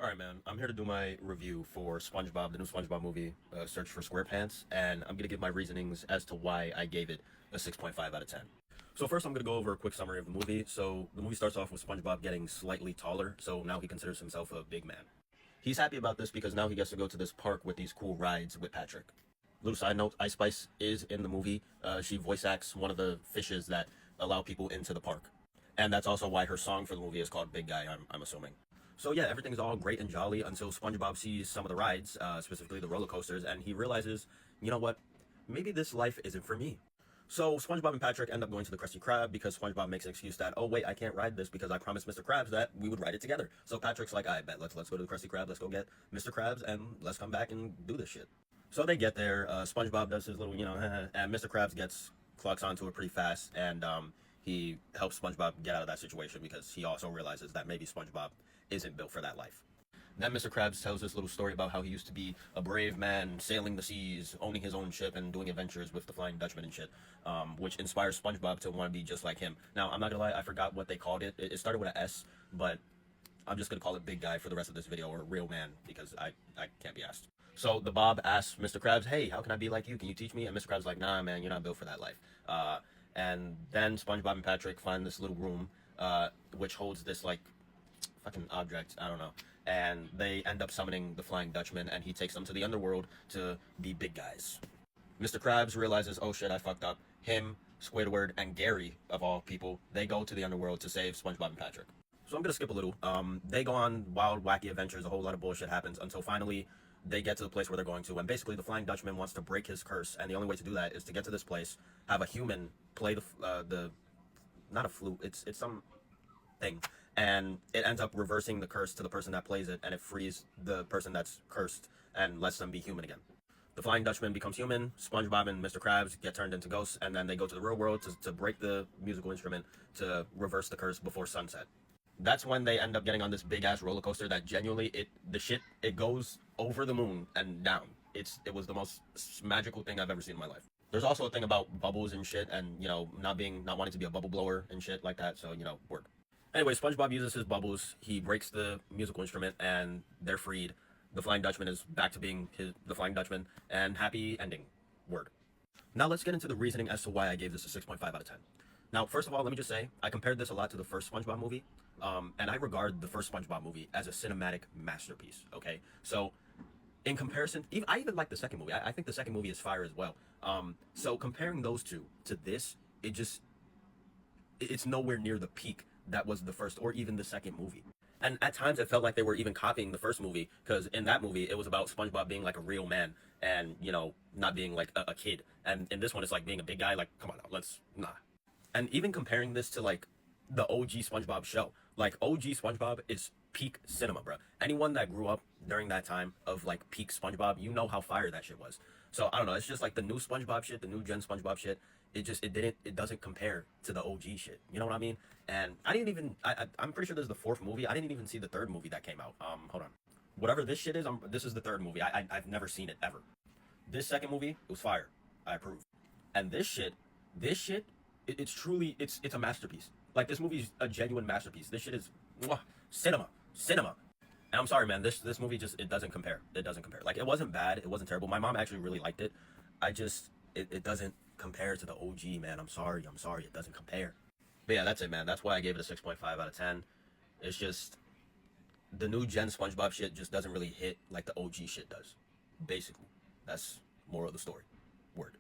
Alright, man, I'm here to do my review for SpongeBob, the new SpongeBob movie, Search for SquarePants, and I'm going to give my reasonings as to why I gave it a 6.5 out of 10. So first I'm going to go over a quick summary of the movie. So the movie starts off with SpongeBob getting slightly taller, so now he considers himself a big man. He's happy about this because now he gets to go to this park with these cool rides with Patrick. Little side note, Ice Spice is in the movie. She voice acts one of the fishes that allow people into the park. And that's also why her song for the movie is called Big Guy, I'm assuming. So yeah, everything's all great and jolly until SpongeBob sees some of the rides, specifically the roller coasters, and he realizes, you know what, maybe this life isn't for me. So SpongeBob and Patrick end up going to the Krusty Krab because SpongeBob makes an excuse that, oh wait, I can't ride this because I promised Mr. Krabs that we would ride it together. So Patrick's like, I bet let's go to the Krusty Krab, let's go get Mr. Krabs, and let's come back and do this shit. So they get there. SpongeBob does his little, and Mr. Krabs clocks onto it pretty fast, and he helps SpongeBob get out of that situation because he also realizes that maybe SpongeBob isn't built for that life. Then Mr. Krabs tells this little story about how he used to be a brave man sailing the seas, owning his own ship, and doing adventures with the Flying Dutchman and shit, which inspires SpongeBob to want to be just like him. Now, I'm not gonna lie, I forgot what they called it. It started with an S, but I'm just gonna call it Big Guy for the rest of this video, or Real Man, because I can't be asked. So the Bob asks Mr. Krabs, hey, how can I be like you? Can you teach me? And Mr. Krabs is like, nah, man, you're not built for that life. And then SpongeBob and Patrick find this little room, which holds this, like, fucking object, I don't know. And they end up summoning the Flying Dutchman, and he takes them to the underworld to be big guys. Mr. Krabs realizes, oh shit, I fucked up. Him, Squidward, and Gary, of all people, they go to the underworld to save SpongeBob and Patrick. So I'm gonna skip a little. They go on wild, wacky adventures, a whole lot of bullshit happens, until finally they get to the place where they're going to, and basically the Flying Dutchman wants to break his curse, and the only way to do that is to get to this place, have a human play the not a flute, it's some thing, and it ends up reversing the curse to the person that plays it, and it frees the person that's cursed and lets them be human again. The Flying Dutchman becomes human, SpongeBob and Mr. Krabs get turned into ghosts, and then they go to the real world to break the musical instrument to reverse the curse before sunset. That's when they end up getting on this big ass roller coaster that genuinely it goes over the moon and down. It was the most magical thing I've ever seen in my life. There's also a thing about bubbles and shit, and not wanting to be a bubble blower and shit like that, so work. Anyway, SpongeBob uses his bubbles, he breaks the musical instrument, and they're freed. The Flying Dutchman is back to being the Flying Dutchman, and happy ending. Word. Now let's get into the reasoning as to why I gave this a 6.5 out of 10. Now, first of all, let me just say, I compared this a lot to the first SpongeBob movie, and I regard the first SpongeBob movie as a cinematic masterpiece, okay? So, in comparison, I even like the second movie. I think the second movie is fire as well. So comparing those two to this, it's nowhere near the peak that was the first or even the second movie. And at times it felt like they were even copying the first movie, because in that movie it was about SpongeBob being like a real man and not being like a kid. And in this one it's like being a big guy. Like, come on now, nah. And even comparing this to like the OG SpongeBob show, like OG SpongeBob is peak cinema, bro. Anyone that grew up during that time of like peak SpongeBob, you know how fire that shit was. So I don't know, it's just like the new SpongeBob shit, the new gen SpongeBob shit, it doesn't compare to the OG shit. You know what I mean? And I'm pretty sure this is the fourth movie. I didn't even see the third movie that came out. Hold on. Whatever this shit is, this is the third movie. I've never seen it ever. This second movie, it was fire. I approve. And this shit, it's truly, it's a masterpiece. Like, this movie is a genuine masterpiece. This shit is cinema. And I'm sorry, man, this movie it doesn't compare. It doesn't compare. Like, it wasn't bad, it wasn't terrible. My mom actually really liked it. It doesn't compare to the OG, man. I'm sorry, it doesn't compare. But yeah, that's it, man. That's why I gave it a 6.5 out of 10. It's just, the new gen SpongeBob shit just doesn't really hit like the OG shit does. Basically, that's moral of the story. Word.